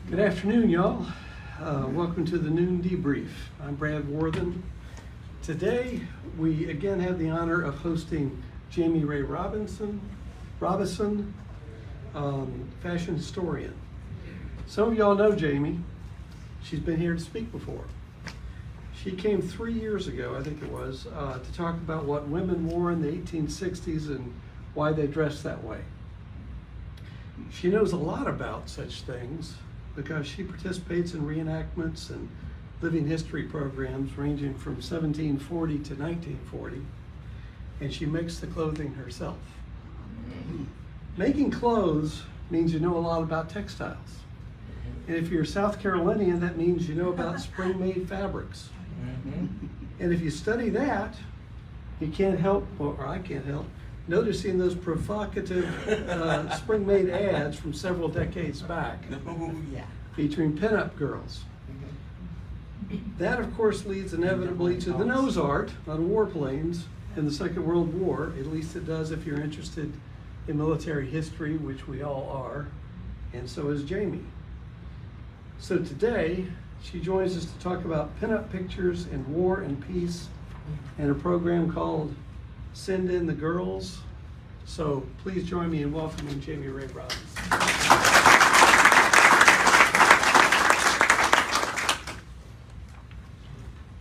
Good afternoon, y'all. Welcome to the Noon Debrief. I'm Brad Worthen. Today, we again have the honor of hosting Jamie Rae Robinson, fashion historian. Some of y'all know Jamie. She's been here to speak before. She came 3 years ago, I think it was, to talk about what women wore in the 1860s and why they dressed that way. She knows a lot about such things because she participates in reenactments and living history programs ranging from 1740 to 1940, and she makes the clothing herself. Making clothes means you know a lot about textiles. And if you're South Carolinian, that means you know about spring-made fabrics. And if you study that, you can't help, or I can't help, noticing those provocative spring-made ads from several decades back featuring pinup girls. That, of course, leads inevitably to the nose art on warplanes in the Second World War. At least it does if you're interested in military history, which we all are, and so is Jamie. So today, she joins us to talk about pinup pictures in war and peace and a program called Send in the Girls. So please join me in welcoming Jamie Rae Robinson.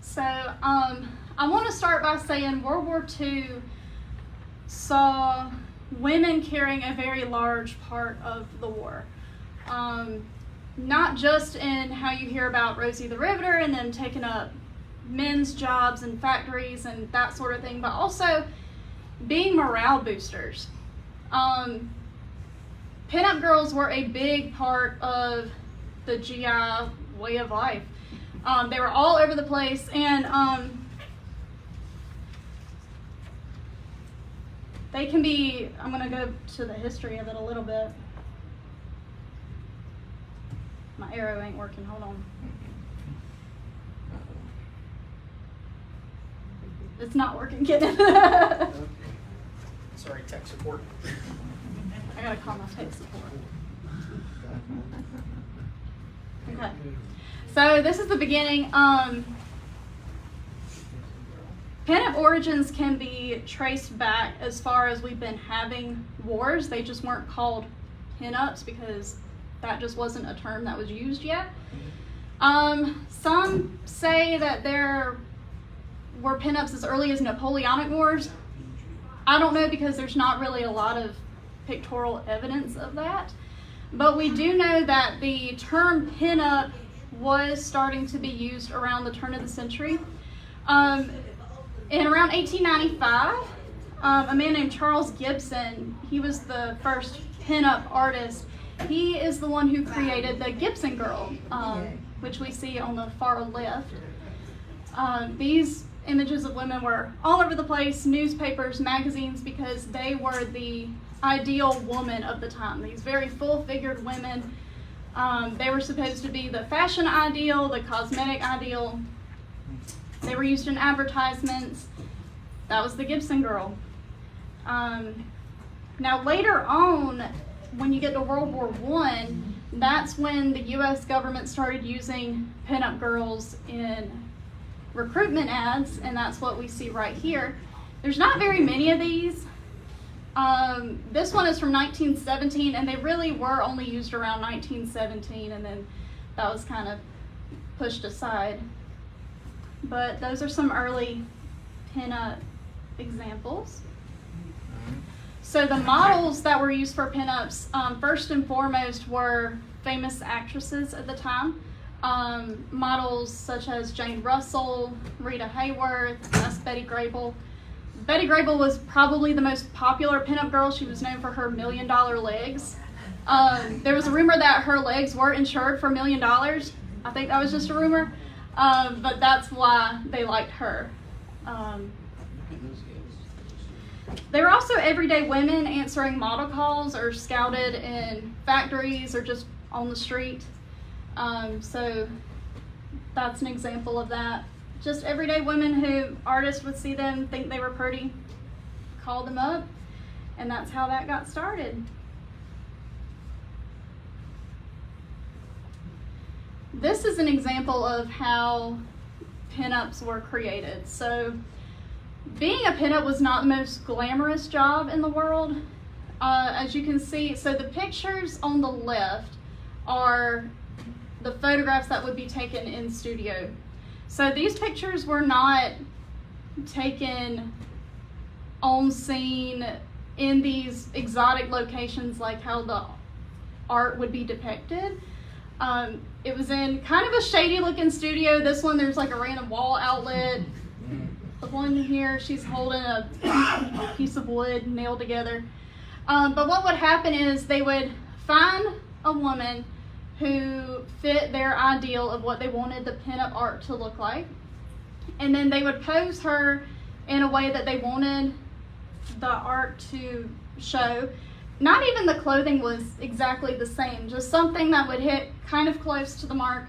So I want to start by saying World War II saw women carrying a very large part of the war. Not just in how you hear about Rosie the Riveter and them taking up men's jobs in factories and that sort of thing, but also being morale boosters. Pinup girls were a big part of the GI way of life. They were all over the place, and they can be, I'm going to go to the history of it a little bit. My arrow ain't working, hold on. It's not working, get it. Sorry, tech support. I gotta call my tech support. Okay, so this is the beginning. Pinup origins can be traced back as far as we've been having wars. They just weren't called pinups because that just wasn't a term that was used yet. Some say that there were pinups as early as Napoleonic Wars. I don't know because there's not really a lot of pictorial evidence of that. But we do know that the term pinup was starting to be used around the turn of the century. In around 1895, a man named Charles Gibson, he was the first pinup artist. He is the one who created the Gibson girl, which we see on the far left. These images of women were all over the place, newspapers, magazines, because they were the ideal woman of the time. These very full-figured women. They were supposed to be the fashion ideal, the cosmetic ideal. They were used in advertisements. That was the Gibson girl. Now later on, when you get to World War I, that's when the U.S. government started using pinup girls in recruitment ads, and that's what we see right here. There's not very many of these. This one is from 1917, and they really were only used around 1917, and then that was kind of pushed aside. But those are some early pinup examples. So the models that were used for pinups, first and foremost, were famous actresses at the time. Models such as Jane Russell, Rita Hayworth, that's Betty Grable. Betty Grable was probably the most popular pinup girl. She was known for her $1 million legs. There was a rumor that her legs were insured for $1 million. I think that was just a rumor, but that's why they liked her. They were also everyday women answering model calls or scouted in factories or just on the street. So that's an example of that. Just everyday women who artists would see them, think they were pretty, call them up, and that's how that got started. this is an example of how pinups were created. So being a pinup was not the most glamorous job in the world. As you can see, so the pictures on the left are the photographs that would be taken in studio. So these pictures were not taken on scene in these exotic locations like how the art would be depicted. It was in kind of a shady looking studio. This one, there's like a random wall outlet. The one here, she's holding a piece of wood nailed together. But what would happen is they would find a woman who fit their ideal of what they wanted the pinup art to look like. And then they would pose her in a way that they wanted the art to show. Not even the clothing was exactly the same, just something that would hit kind of close to the mark.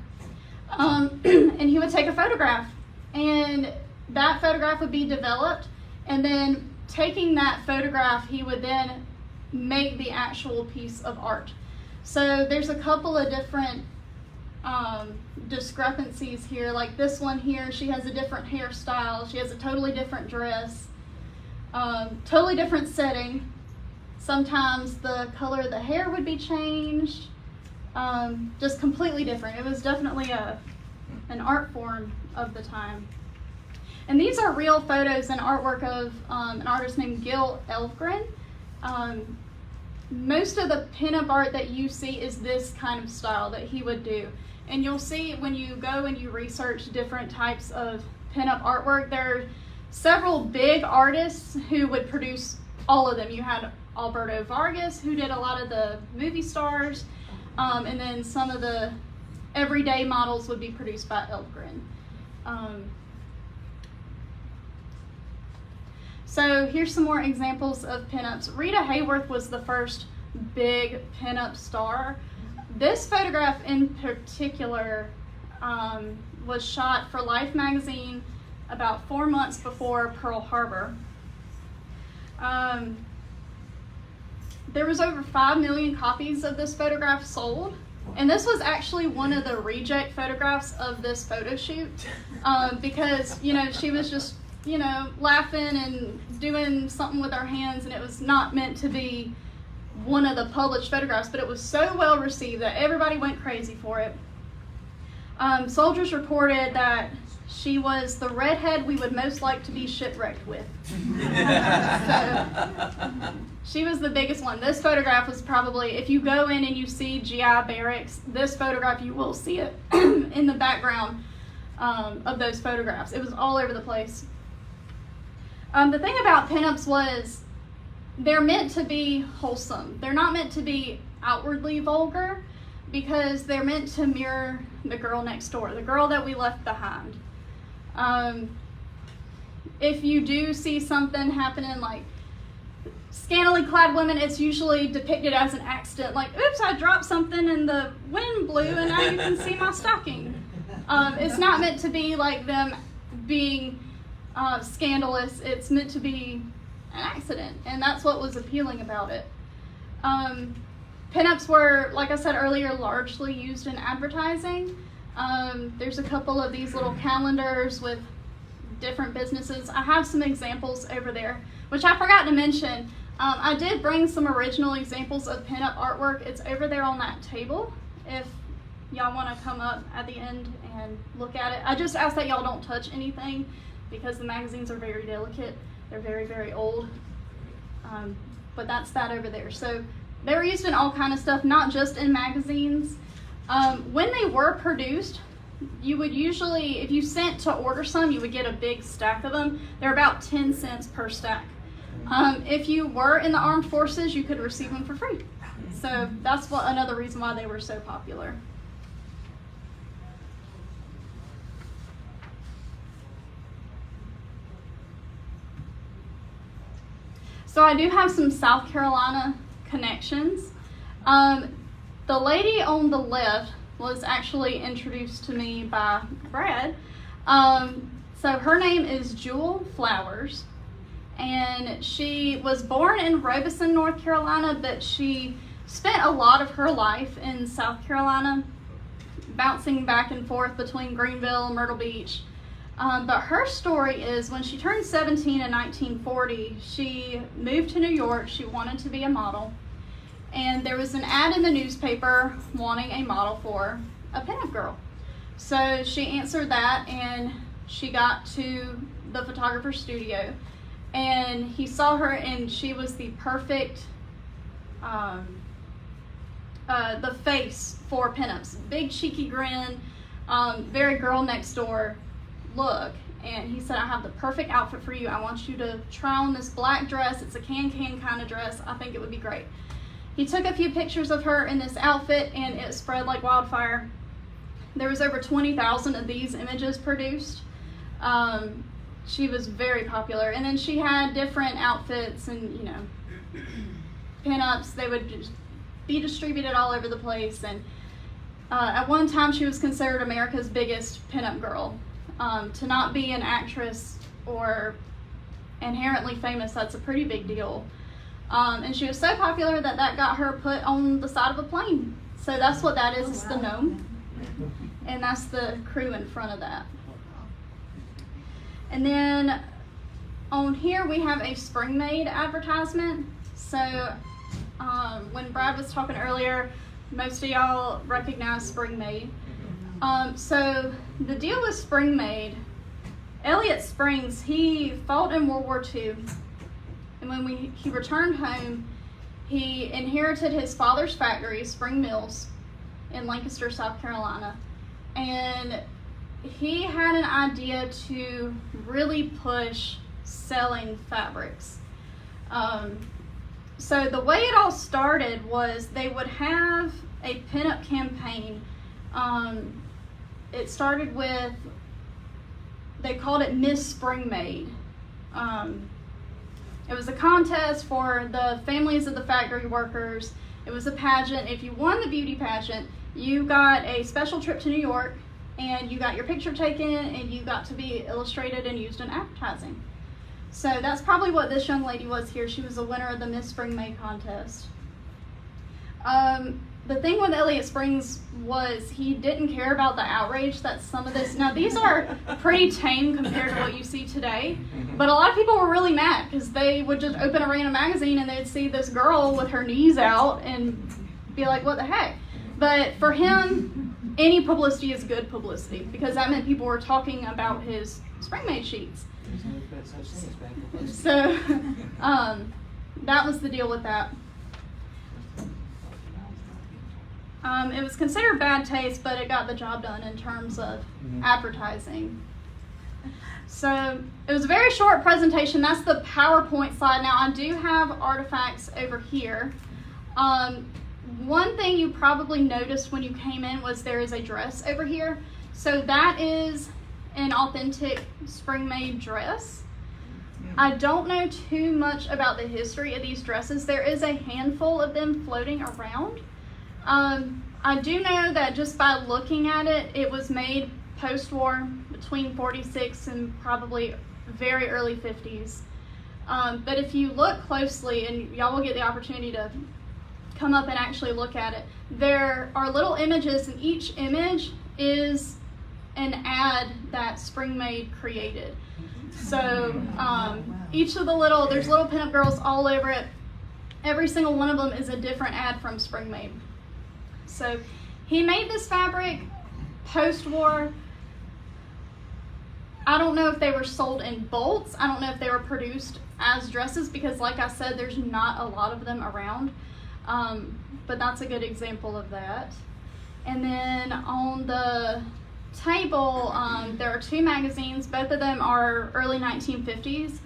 And he would take a photograph, and that photograph would be developed, and then taking that photograph, he would then make the actual piece of art. So there's a couple of different discrepancies here. Like this one here, she has a different hairstyle, she has a totally different dress, totally different setting. Sometimes the color of the hair would be changed, just completely different. It was definitely an art form of the time. And these are real photos and artwork of an artist named Gil Elfgren. Most of the pinup art that you see is this kind of style that he would do. And you'll see when you go and you research different types of pinup artwork, there are several big artists who would produce all of them. You had Alberto Vargas, who did a lot of the movie stars, and then some of the everyday models would be produced by Elfgren. So here's some more examples of pinups. Rita Hayworth was the first big pinup star. This photograph in particular was shot for Life magazine about 4 months before Pearl Harbor. There was over 5 million copies of this photograph sold, and this was actually one of the reject photographs of this photo shoot, because she was just laughing and doing something with her hands, and it was not meant to be one of the published photographs, but it was so well received that everybody went crazy for it. Soldiers reported that she was the redhead we would most like to be shipwrecked with. So she was the biggest one. This photograph was probably, if you go in and you see GI barracks, this photograph, you will see it in the background of those photographs. It was all over the place. The thing about pinups was they're meant to be wholesome. They're not meant to be outwardly vulgar, because they're meant to mirror the girl next door, the girl that we left behind. If you do see something happening like scantily clad women, it's usually depicted as an accident, like, oops, I dropped something and the wind blew and now you can see my stocking. It's not meant to be like them being scandalous. It's meant to be an accident, and that's what was appealing about it. Pinups were, like I said earlier, largely used in advertising. There's a couple of these little calendars with different businesses. I have some examples over there, which I forgot to mention. I did bring some original examples of pinup artwork. It's over there on that table if y'all want to come up at the end and look at it. I just ask that y'all don't touch anything because the magazines are very delicate. They're very, very old. But that's that over there. So they were used in all kind of stuff, not just in magazines. When they were produced, you would usually, if you sent to order some, you would get a big stack of them. They're about 10 cents per stack. If you were in the armed forces, you could receive them for free. So that's another reason why they were so popular. So I do have some South Carolina connections. The lady on the left was actually introduced to me by Brad. So her name is Jewel Flowers, and she was born in Robeson, North Carolina, but she spent a lot of her life in South Carolina bouncing back and forth between Greenville and Myrtle Beach. But her story is when she turned 17 in 1940, she moved to New York. She wanted to be a model. And there was an ad in the newspaper wanting a model for a pinup girl. So she answered that, and she got to the photographer's studio. And he saw her, and she was the perfect, the face for pinups. Big cheeky grin, very girl next door look. And he said, I have the perfect outfit for you. I want you to try on this black dress. It's a can-can kind of dress. I think it would be great. He took a few pictures of her in this outfit, and it spread like wildfire. There was over 20,000 of these images produced. She was very popular. And then she had different outfits and, pinups. They would just be distributed all over the place. And at one time, she was considered America's biggest pinup girl. To not be an actress or inherently famous, that's a pretty big deal. And she was so popular that got her put on the side of a plane. So that's what that is. It's the gnome. And that's the crew in front of that. And then on here we have a Spring Maid advertisement. So when Brad was talking earlier, most of y'all recognize Spring Maid. So the deal with Spring Maid, Elliot Springs, he fought in World War II. And when he returned home, he inherited his father's factory, Spring Mills, in Lancaster, South Carolina. And he had an idea to really push selling fabrics. So the way it all started was they would have a pinup campaign. It started with, they called it Miss Spring Maid. It was a contest for the families of the factory workers. It was a pageant. If you won the beauty pageant, you got a special trip to New York, and you got your picture taken, and you got to be illustrated and used in advertising. So that's probably what this young lady was here. She was a winner of the Miss Spring Maid contest. The thing with Elliot Springs was he didn't care about the outrage that some of this, now these are pretty tame compared to what you see today, but a lot of people were really mad because they would just open a random magazine and they'd see this girl with her knees out and be like, what the heck? But for him, any publicity is good publicity because that meant people were talking about his Spring Maid sheets. So that was the deal with that. It was considered bad taste, but it got the job done in terms of advertising. So it was a very short presentation. That's the PowerPoint slide. Now I do have artifacts over here. One thing you probably noticed when you came in was there is a dress over here. So that is an authentic Spring Maid dress. I don't know too much about the history of these dresses. There is a handful of them floating around. I do know that just by looking at it, it was made post-war between 46 and probably very early 50s. But if you look closely, and y'all will get the opportunity to come up and actually look at it, there are little images, and each image is an ad that Spring Maid created. So each of there's little pinup girls all over it. Every single one of them is a different ad from Spring Maid. So he made this fabric post-war. I don't know if they were sold in bolts. I don't know if they were produced as dresses because, like I said, there's not a lot of them around. But that's a good example of that. And then on the table, there are two magazines. Both of them are early 1950s.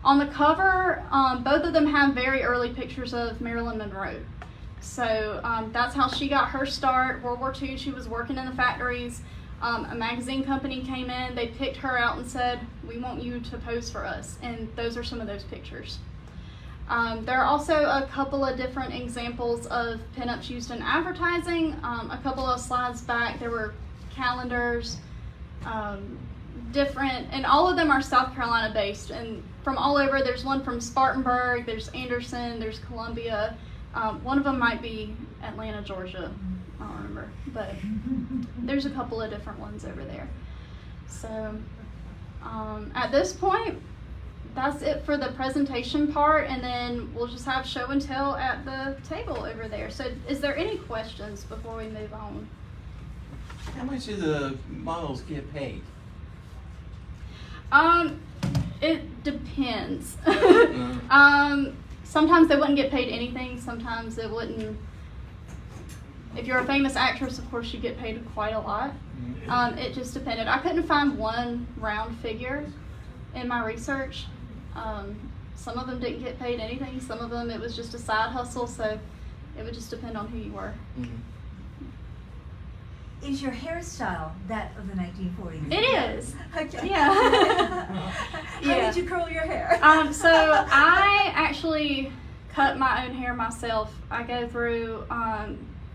On the cover, both of them have very early pictures of Marilyn Monroe. So that's how she got her start. World War II, she was working in the factories. A magazine company came in, they picked her out and said, we want you to pose for us. And those are some of those pictures. There are also a couple of different examples of pinups used in advertising. A couple of slides back, there were calendars, different, and all of them are South Carolina based. And from all over, there's one from Spartanburg, there's Anderson, there's Columbia. One of them might be Atlanta, Georgia. I don't remember, but there's a couple of different ones over there. So at this point, that's it for the presentation part, and then we'll just have show and tell at the table over there. So is there any questions before we move on? How much do the models get paid? It depends. Sometimes they wouldn't get paid anything, sometimes it wouldn't. If you're a famous actress, of course you get paid quite a lot. It just depended. I couldn't find one round figure in my research. Some of them didn't get paid anything, some of them it was just a side hustle, so it would just depend on who you were. Is your hairstyle that of the 1940s? It is. Okay. Yeah. How Yeah. did you curl your hair? So I actually cut my own hair myself. I go through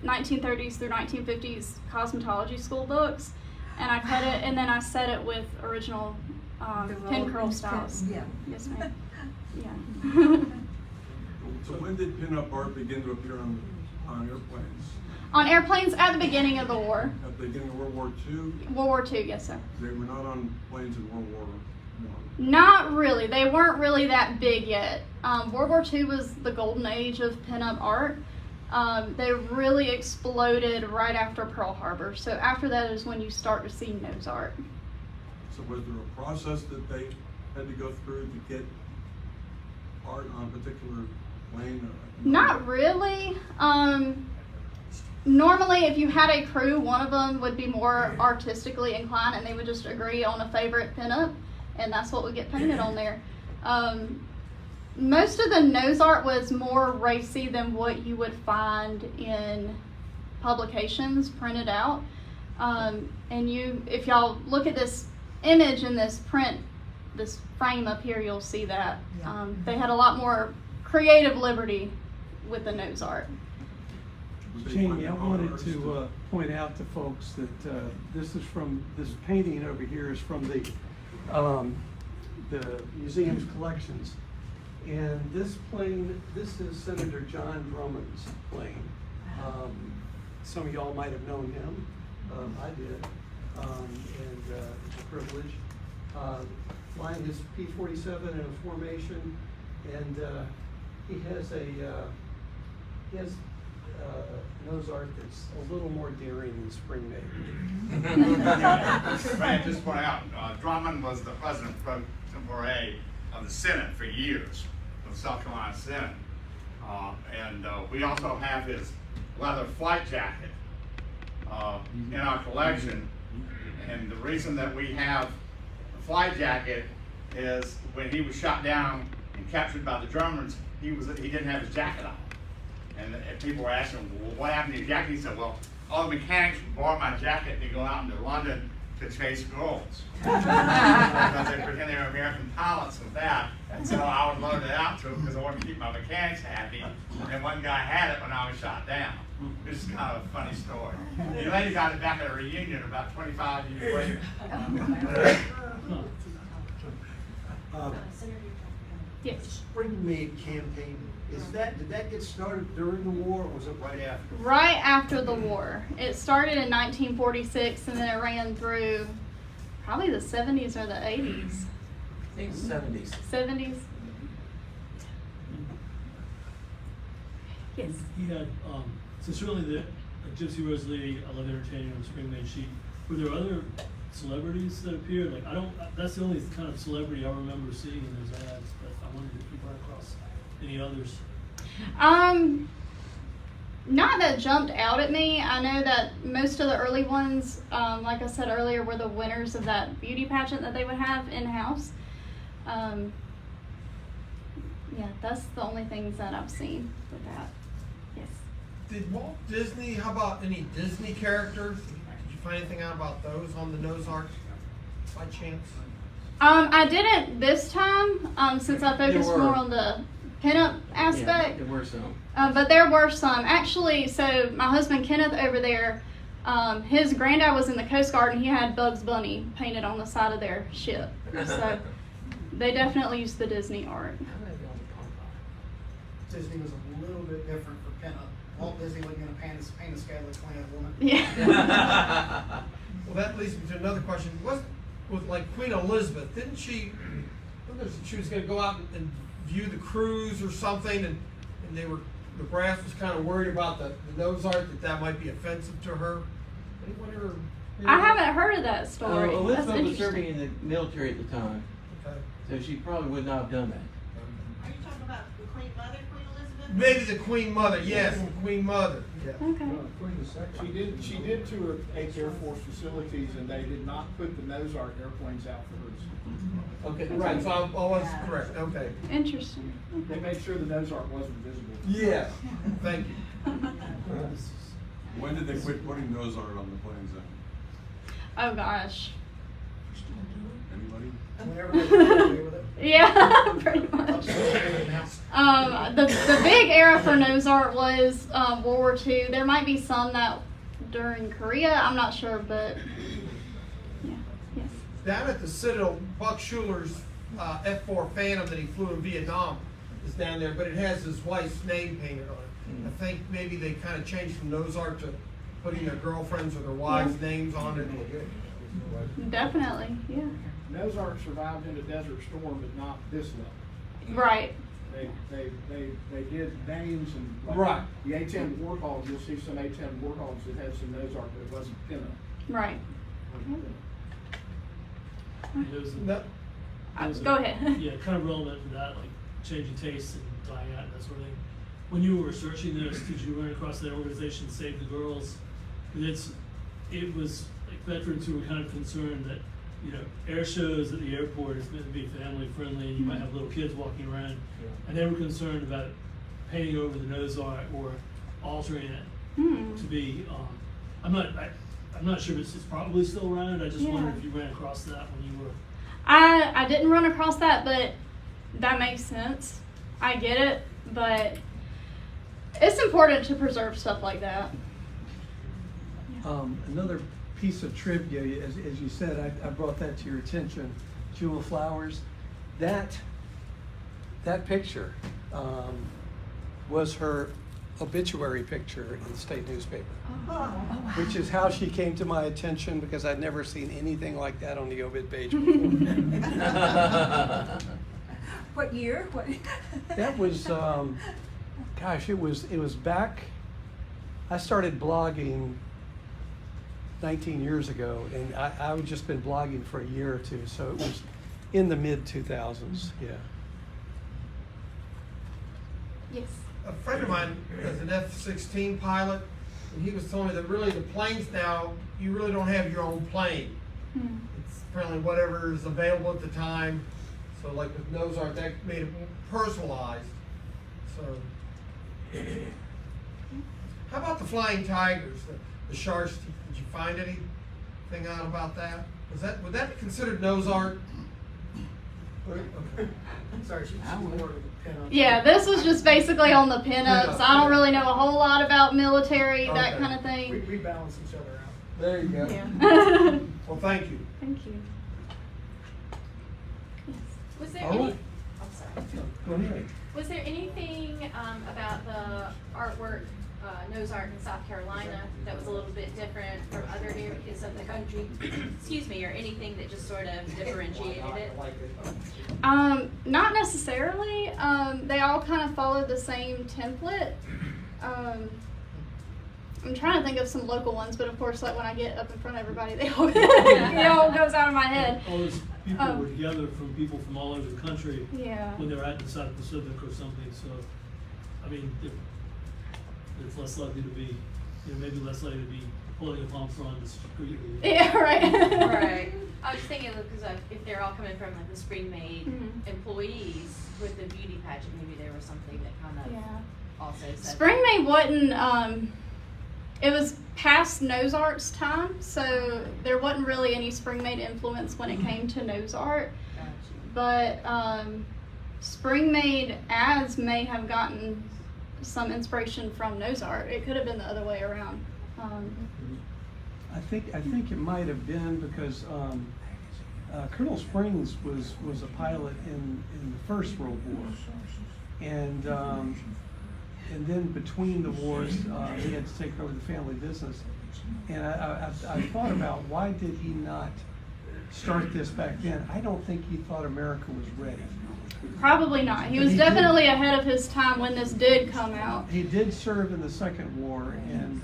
1930s through 1950s cosmetology school books, and I cut it and then I set it with original pin curl styles. Yeah. Yes, ma'am. Yeah. So when did pinup art begin to appear on airplanes? On airplanes at the beginning of the war. At the beginning of World War II? World War II, yes, sir. They were not on planes in World War I? Not really. They weren't really that big yet. World War II was the golden age of pinup art. They really exploded right after Pearl Harbor. So after that is when you start to see nose art. So was there a process that they had to go through to get art on a particular plane? Not really. Normally, if you had a crew, one of them would be more artistically inclined and they would just agree on a favorite pinup, and that's what would get painted on there. Most of the nose art was more racy than what you would find in publications printed out. And if y'all look at this image in this print, this frame up here, you'll see that. They had a lot more creative liberty with the nose art. Jamie, I wanted to point out to folks that this painting over here is from the museum's collections. And this plane, this is Senator John Drummond's plane. Some of y'all might have known him. I did. And it's a privilege. Flying his P-47 in a formation, and he has nose art that's a little more daring than spring made. May I just point out, Drummond was the president pro tempore of the Senate for years, of the South Carolina Senate. And we also have his leather flight jacket in our collection. And the reason that we have the flight jacket is when he was shot down and captured by the Germans, he didn't have his jacket on. And people were asking, well, what happened to your jacket? He said, well, all the mechanics borrowed my jacket to go out into London to chase girls. Because they pretend they were American pilots with that. And so I would load it out to them because I wanted to keep my mechanics happy. And one guy had it when I was shot down. This is kind of a funny story. He later got it back at a reunion about 25 years later. Yes. Spring Made campaign, did that get started during the war, or was it right after? Right after the war. It started in 1946 and then it ran through probably the 70s or the 80s. I think 70s. 70s? Yes. He had, so certainly the Gypsy Rose Lee, I Love Entertaining on the Spring Made sheet. Were there other celebrities that appeared? Like, that's the only kind of celebrity I remember seeing in those ads, but I wondered if you run across any others. Not that jumped out at me. I know that most of the early ones, like I said earlier, were the winners of that beauty pageant that they would have in-house. Yeah, that's the only things that I've seen with that. Yes. Did Walt Disney, how about any Disney characters? Did you find anything out about those on the nose art by chance? I didn't this time, since I focused more on the pinup aspect. Yeah, there were some. But there were some. Actually, so my husband Kenneth over there, his granddad was in the Coast Guard and he had Bugs Bunny painted on the side of their ship. So they definitely used the Disney art. Disney was a little bit different for pinup. Walt Disney wasn't gonna paint a scaleless plant woman. Yeah. Well, that leads me to another question. With like Queen Elizabeth, didn't she was gonna go out and view the cruise or something, and the brass was kind of worried about the nose art, that might be offensive to her? Anyone ever? I haven't heard of that story. That's Elizabeth was serving interesting. in the military at the time, Okay. so she probably would not have done that. Are you talking about the Queen Mother, Queen Elizabeth? Maybe the Queen Mother, yes, the Queen Mother. Yeah. Okay. She did tour 8 Air Force facilities, and they did not put the nose art airplanes out for her to see. Okay, right, so I was correct, okay. Interesting. They made sure the nose art wasn't visible. Yeah, thank you. When did they quit putting nose art on the planes then? Oh gosh. Anybody? Whenever they get away with it. Yeah, pretty much. The big era for nose art was World War II. There might be some that during Korea. I'm not sure, but yeah, yes. Down at the Citadel, Buck Schuler's F-4 Phantom that he flew in Vietnam is down there, but it has his wife's name painted on it. I think maybe they kind of changed from nose art to putting their girlfriends or their wives' names on it. Definitely, yeah. Nose art survived in a desert storm, but not this level. Right. They did names and like Right. the A-10 Warthogs. You'll see some A-10 Warthogs that had some nose art, but it wasn't pinup. Right. No, Go ahead. Yeah, kind of relevant to that, like changing tastes and dying out and that sort of thing. When you were researching this, did you run across that organization, Save the Girls? And it was like veterans who were kind of concerned that, you know, air shows at the airport is meant to be family friendly, and you might have little kids walking around, and they were concerned about painting over the nose art or altering it to be. I'm not sure if it's probably still around. I just wondered if you ran across that when you were. I didn't run across that, but that makes sense. I get it, but it's important to preserve stuff like that. Another piece of trivia, as you said, I brought that to your attention. Jewel Flowers, that picture was her obituary picture in the state newspaper, which is how she came to my attention, because I'd never seen anything like that on the obit page before. What year? What? That was, gosh, it was back. I started blogging 19 years ago, and I've just been blogging for a year or two, so it was in the mid-2000s, yeah. Yes. a friend of mine is an F-16 pilot, and he was telling me that really the planes now, you really don't have your own plane. It's apparently whatever is available at the time. So like with nose art, that made it personalized. So, how about the flying tigers, the shark's teeth? Did you find anything out about that? Would that be considered nose art? Okay. Sorry, she's more of a pinup. Yeah, this was just basically on the pinups. I don't really know a whole lot about military, that Okay. kind of thing. We balance each other out. There you go. Yeah. Well, thank you. Thank you. Was there All any? right. I'm sorry. Go ahead. Was there anything about the artwork, nose art in South Carolina that was a little bit different from other areas of the country? Excuse me, or anything that just sort of differentiated it? Not necessarily. They all kind of followed the same template. I'm trying to think of some local ones, but of course, like when I get up in front of everybody, they all, it all goes out of my head. All those people were together from people from all over the country Yeah. when they were out in the South Pacific or something. So, I mean, it's less likely to be, maybe less likely to be pulling upon from discreetly. Yeah, right. Right. I was thinking because if they're all coming from like the Spring Maid employees with the beauty pageant, maybe there was something that kind of also said. Spring Maid wasn't. It was past nose art's time, so there wasn't really any Spring Maid influence when it came to nose art. But Spring Maid ads may have gotten some inspiration from nose art. It could have been the other way around. I think it might have been because Colonel Springs was a pilot in the First World War, and and then between the wars, he had to take over the family business. And I thought about, why did he not start this back then? I don't think he thought America was ready. Probably not. He But was he definitely ahead of his time when this did come out. He did serve in the Second War, and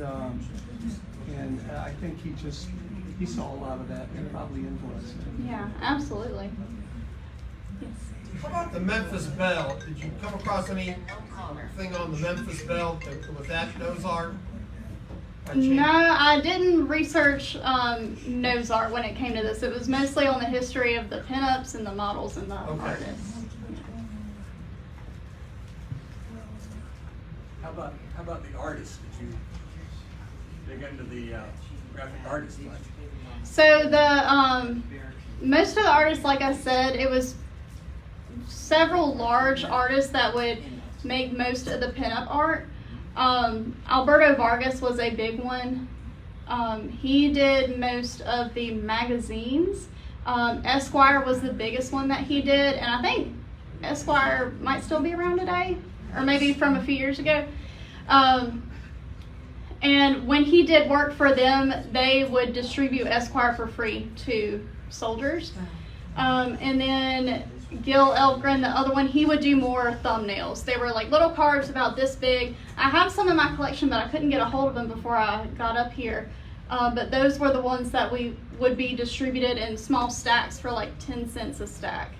I think he saw a lot of that and probably influenced him. Yeah, absolutely. Yes. How about the Memphis Belle? Did you come across anything on the Memphis Belle with that nose art? No, I didn't research nose art when it came to this. It was mostly on the history of the pinups and the models and the artists. How about the artists? Did you dig into the graphic artists much? So the most of the artists, like I said, it was several large artists that would make most of the pinup art. Alberto Vargas was a big one. He did most of the magazines. Esquire was the biggest one that he did, and I think Esquire might still be around today, or maybe from a few years ago. And when he did work for them, they would distribute Esquire for free to soldiers. And then Gil Elfgren, the other one, he would do more thumbnails. They were like little cards about this big. I have some in my collection, but I couldn't get a hold of them before I got up here. But those were the ones that we would be distributed in small stacks for like 10 cents a stack.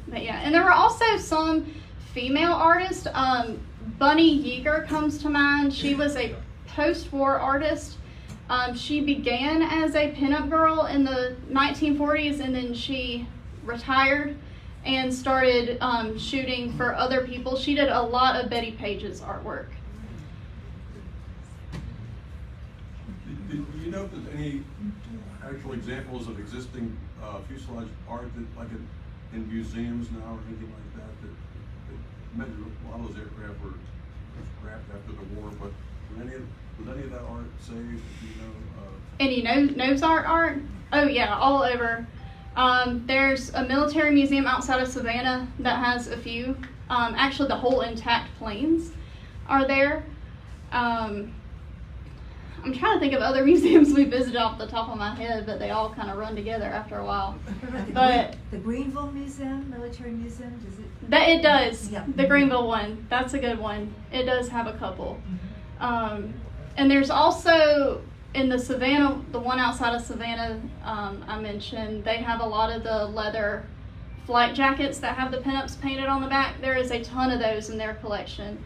But yeah, and there were also some female artists. Bunny Yeager comes to mind. She was a post-war artist. She began as a pinup girl in the 1940s, and then she retired and started shooting for other people. She did a lot of Betty Page's artwork. Do you know if there's any actual examples of existing fuselage art that, like in museums now or anything like that, that a lot of those aircraft were scrapped after the war, but was any of that art saved? Any nose art? Oh yeah, all over. There's a military museum outside of Savannah that has a few. Actually, the whole intact planes are there. I'm trying to think of other museums we visited off the top of my head, but they all kind of run together after a while. But the Greenville Museum, Military Museum, does it? That it does. Yeah. The Greenville one, that's a good one. It does have a couple. And there's also in the Savannah, the one outside of Savannah, I mentioned, they have a lot of the leather flight jackets that have the pinups painted on the back. There is a ton of those in their collection.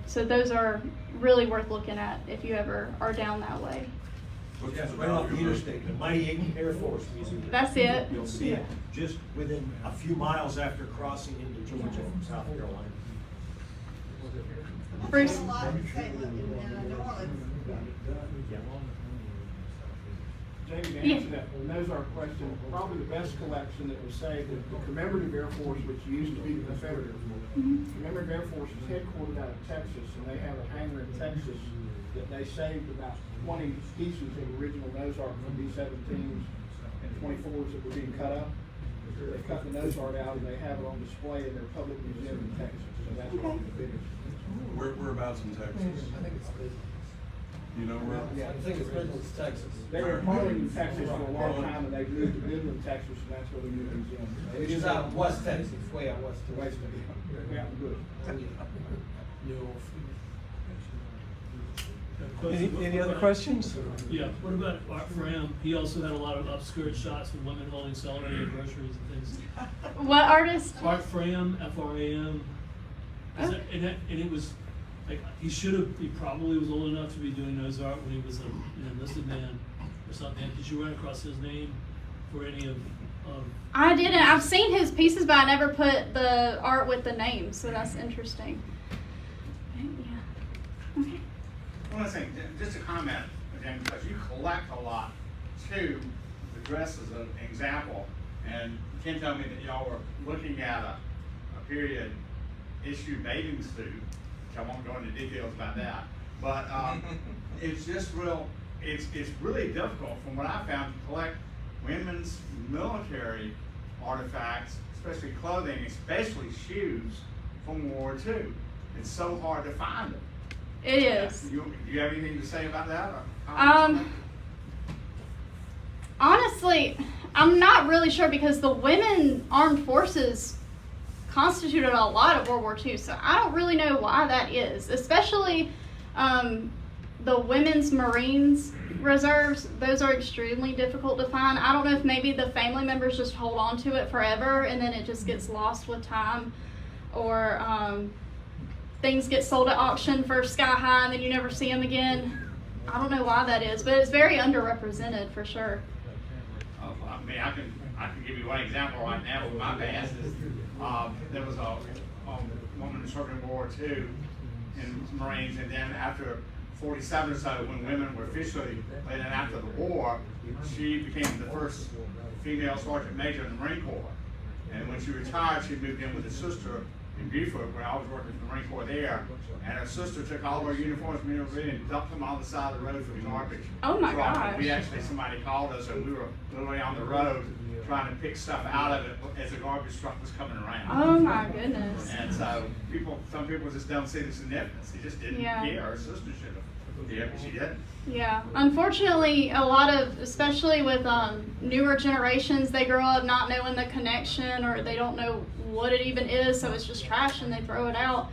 So those are really worth looking at if you ever are down that way. Yeah, right off the interstate, the Mighty Air Force Museum. That's it. You'll see it just within a few miles after crossing into Georgia from South Carolina. Bruce? Jamie, to answer that nose art question, probably the best collection that was saved is the Commemorative Air Force, which used to be the Confederate Air Force. Commemorative Air Force is headquartered out of Texas, and they have a hangar in Texas that they saved about 20 pieces of original nose art from B-17s and 24s that were being cut up. They cut the nose art out and they have it on display in their public museum in Texas. So that's probably the biggest. Whereabouts in Texas? I think it's You know where? Yeah, I think it's Midlands, Texas. they were in Harlingen, Texas for a long time, and they moved to Midland, Texas, and that's where the new museum is. Which is out west Texas, way out west. The West End, way out in the bush. Any other questions? Yeah, what about Art Fram? He also had a lot of upskirt shots with women holding celery groceries and things. What artist? Art Fram, F-R-A-M. And it was, like, he probably was old enough to be doing nose art when he was an enlisted man or something. Did you run across his name for any of I didn't. I've seen his pieces, but I never put the art with the name, so that's interesting. Yeah. Okay. One thing, just a comment, again, because you collect a lot too. The dress is an example, and Ken told me that y'all were looking at a period issue bathing suit, which I won't go into details about that, but it's just it's really difficult from what I found to collect women's military artifacts, especially clothing, especially shoes, from World War II. It's so hard to find them. It is. You have anything to say about that? Honestly, I'm not really sure because the women armed forces constituted a lot of World War II, so I don't really know why that is. Especially the women's Marines reserves, those are extremely difficult to find. I don't know if maybe the family members just hold on to it forever and then it just gets lost with time, or things get sold at auction for sky high and then you never see them again. I don't know why that is, but it's very underrepresented for sure. I mean, I can give you one example right now with my past. There was a woman who served in World War II in Marines, and then after 47 or so, when women were officially laid in after the war, she became the first female sergeant major in the Marine Corps. And when she retired, she moved in with her sister in Beaufort, where I was working for the Marine Corps there. And her sister took all of her uniforms from and dumped them on the side of the road for the garbage. Oh my truck. gosh. We actually, somebody called us, and we were literally on the road trying to pick stuff out of it as the garbage truck was coming around. Oh my goodness. And so some people just don't see the significance. They just didn't care. Her sister should have. Yeah, but she didn't. Yeah, unfortunately, a lot of, especially with newer generations, they grow up not knowing the connection, or they don't know what it even is, so it's just trash and they throw it out.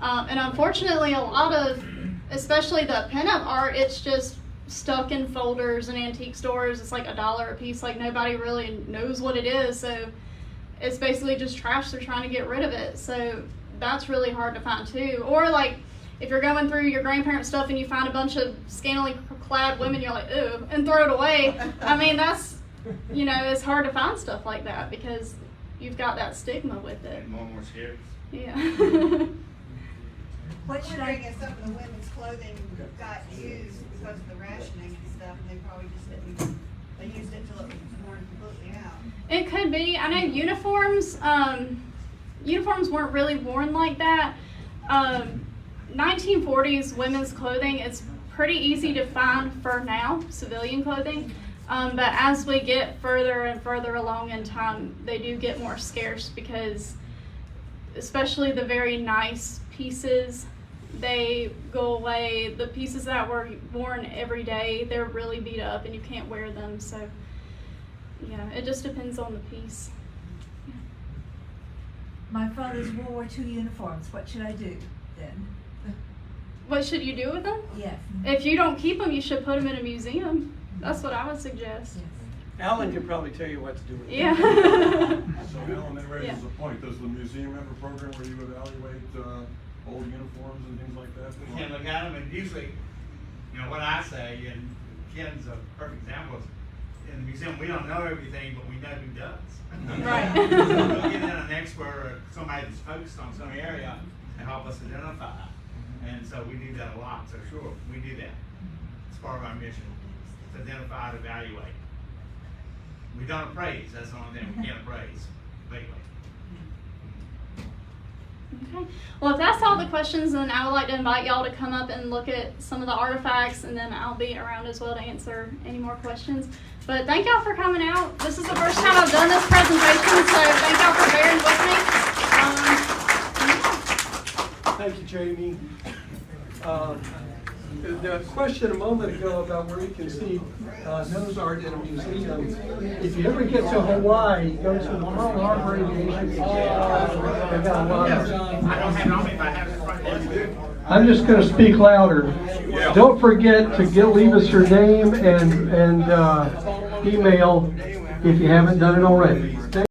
And unfortunately, a lot of, especially the pinup art, it's just stuck in folders and antique stores. It's like $1 a piece. Like, nobody really knows what it is, so it's basically just trash. They're trying to get rid of it. So that's really hard to find too. Or like, if you're going through your grandparents' stuff and you find a bunch of scantily clad women, you're like, ooh, and throw it away. I mean, that's, it's hard to find stuff like that because you've got that stigma with it. And more scary. Yeah. What should I? Wondering if some of the women's clothing got used because of the rationing and stuff, and they probably just didn't, they used it till it was worn completely out. It could be. I know uniforms weren't really worn like that. 1940s women's clothing, it's pretty easy to find for now, civilian clothing. But as we get further and further along in time, they do get more scarce because especially the very nice pieces, they go away. The pieces that were worn every day, they're really beat up and you can't wear them. So yeah, it just depends on the piece. Yeah. My father's World War II uniforms, what should I do then? What should you do with them? Yes. If you don't keep them, you should put them in a museum. That's what I would suggest. Yes. Alan can probably tell you what to do with it. Yeah. So Alan, that raises a point. Does the museum have a program where you evaluate old uniforms and things like that? We can look at them, and usually, what I say, and Ken's a perfect example, is in the museum, we don't know everything, but we know who does. Right. We'll get in an expert or somebody that's focused on some area and help us identify. And so we do that a lot, so sure, we do that. It's part of our mission, to identify and evaluate. We don't appraise, that's the only thing we can't appraise legally. Okay. Well, if that's all the questions, then I would like to invite y'all to come up and look at some of the artifacts, and then I'll be around as well to answer any more questions. But thank y'all for coming out. This is the first time I've done this presentation, so thank y'all for bearing with me. Thank you, Jamie. The question a moment ago about where you can see nose art in a museum. If you ever get to Hawaii, go to the Pearl Harbor Aviation Museum. They've got a lot of. I don't have it on me, but I have it in front of me. I'm just going to speak louder. Don't forget to leave us your name and email if you haven't done it already.